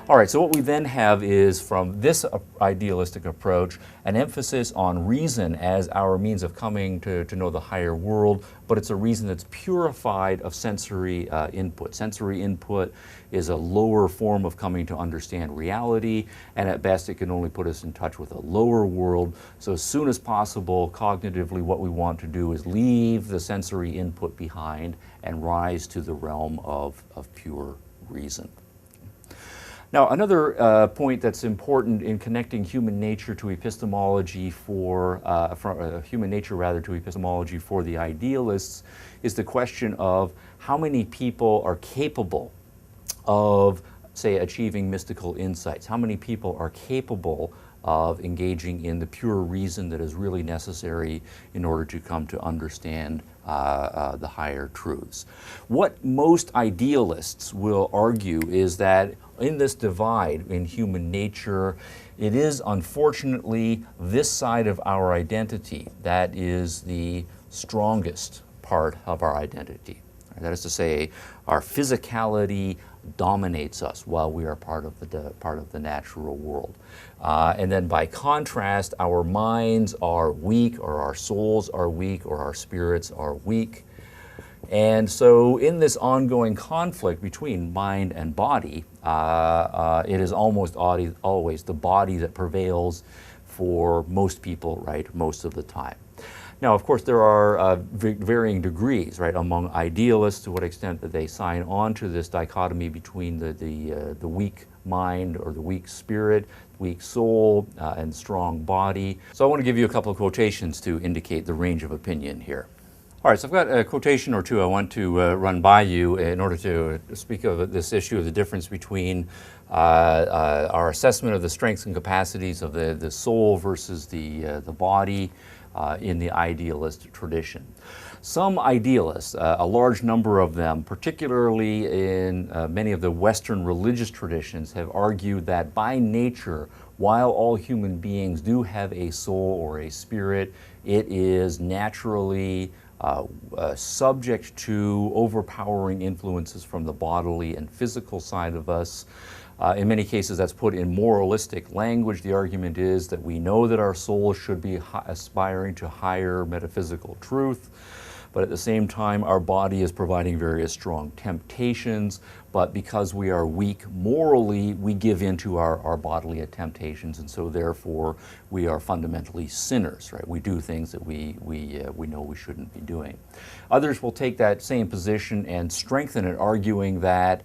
All right, so what we then have is, from this idealistic approach, an emphasis on reason as our means of coming to know the higher world, but it's a reason that's purified of sensory input. Sensory input is a lower form of coming to understand reality, and at best it can only put us in touch with a lower world. So as soon as possible, cognitively, what we want to do is leave the sensory input behind and rise to the realm of pure reason. Now, another point that's important in connecting human nature to epistemology human nature rather to epistemology for the idealists is the question of how many people are capable of, say, achieving mystical insights. How many people are capable of engaging in the pure reason that is really necessary in order to come to understand the higher truths. What most idealists will argue is that in this divide in human nature, it is unfortunately this side of our identity that is the strongest part of our identity. That is to say, our physicality dominates us while we are part of the natural world. And then by contrast, our minds are weak, or our souls are weak, or our spirits are weak. And so in this ongoing conflict between mind and body, it is almost always the body that prevails for most people, right, most of the time. Now, of course, there are varying degrees, right, among idealists to what extent that they sign on to this dichotomy between the weak mind or the weak spirit, weak soul, and strong body. So I want to give you a couple of quotations to indicate the range of opinion here. All right, so I've got a quotation or two I want to run by you in order to speak of this issue of the difference between our assessment of the strengths and capacities of the soul versus the body in the idealist tradition. Some idealists, a large number of them, particularly in many of the Western religious traditions, have argued that by nature, while all human beings do have a soul or a spirit, it is naturally subject to overpowering influences from the bodily and physical side of us. In many cases, that's put in moralistic language. The argument is that we know that our soul should be aspiring to higher metaphysical truth, but at the same time, our body is providing various strong temptations, but because we are weak morally, we give in to our bodily temptations, and so therefore we are fundamentally sinners, right? We do things that we know we shouldn't be doing. Others will take that same position and strengthen it, arguing that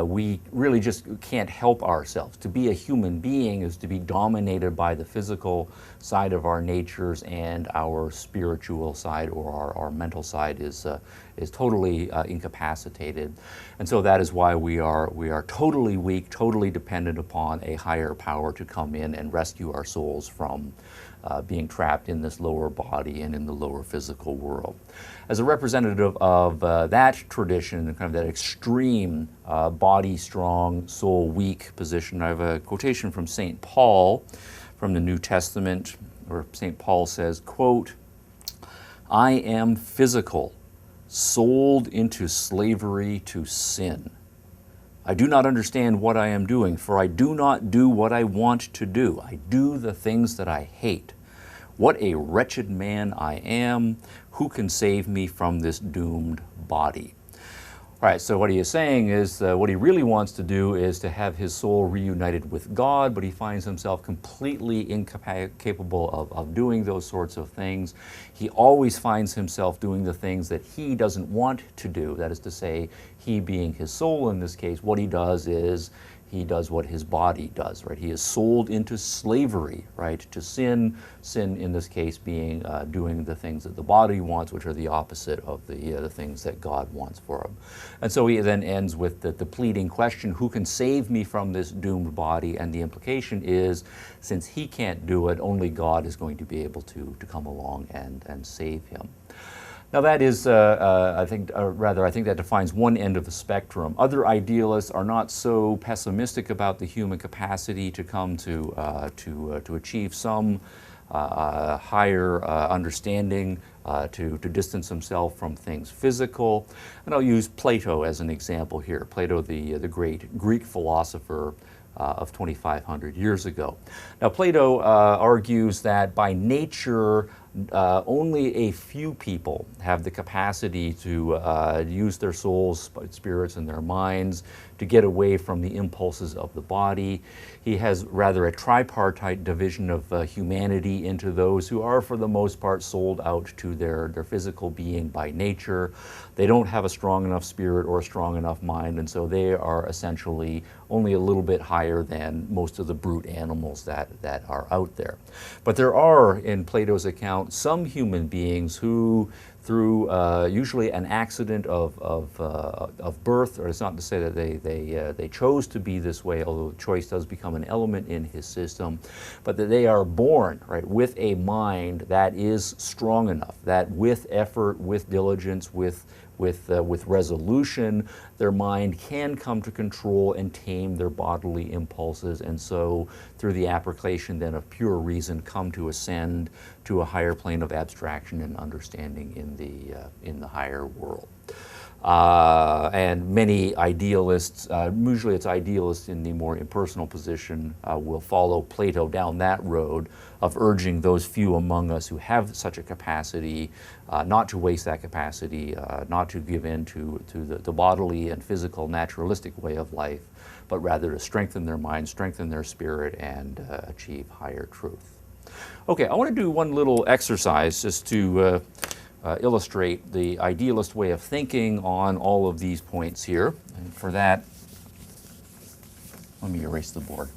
we really just can't help ourselves. To be a human being is to be dominated by the physical side of our natures, and our spiritual side or our mental side is totally incapacitated. And so that is why we are totally weak, totally dependent upon a higher power to come in and rescue our souls from being trapped in this lower body and in the lower physical world. As a representative of that tradition, kind of that extreme body strong, soul weak position, I have a quotation from St. Paul from the New Testament, where St. Paul says, quote, "I am physical, sold into slavery to sin. I do not understand what I am doing, for I do not do what I want to do. I do the things that I hate. What a wretched man I am. Who can save me from this doomed body?" All right, so what he is saying is what he really wants to do is to have his soul reunited with God, but he finds himself completely incapable of doing those sorts of things. He always finds himself doing the things that he doesn't want to do. That is to say, he being his soul in this case, what he does is he does what his body does, right? He is sold into slavery, right, to sin. Sin in this case being doing the things that the body wants, which are the opposite of the things that God wants for him. And so he then ends with the pleading question, who can save me from this doomed body? And the implication is, since he can't do it, only God is going to be able to come along and save him. Now that is, I think that defines one end of the spectrum. Other idealists are not so pessimistic about the human capacity to come to achieve some higher understanding, to distance himself from things physical. And I'll use Plato as an example here. Plato, the great Greek philosopher, of 2,500 years ago. Now, Plato argues that by nature, only a few people have the capacity to use their souls, spirits, and their minds to get away from the impulses of the body. He has rather a tripartite division of humanity into those who are, for the most part, sold out to their physical being by nature. They don't have a strong enough spirit or a strong enough mind, and so they are essentially only a little bit higher than most of the brute animals that are out there. But there are, in Plato's account, some human beings who, through usually an accident of birth, or it's not to say that they chose to be this way, although choice does become an element in his system, but that they are born, right, with a mind that is strong enough, that with effort, with diligence, with resolution, their mind can come to control and tame their bodily impulses, and so through the application then of pure reason come to ascend to a higher plane of abstraction and understanding in the higher world. And many idealists, usually it's idealists in the more impersonal position, will follow Plato down that road of urging those few among us who have such a capacity not to waste that capacity, not to give in to the bodily and physical naturalistic way of life, but rather to strengthen their mind, strengthen their spirit, and achieve higher truth. Okay, I want to do one little exercise just to illustrate the idealist way of thinking on all of these points here. And for that, let me erase the board.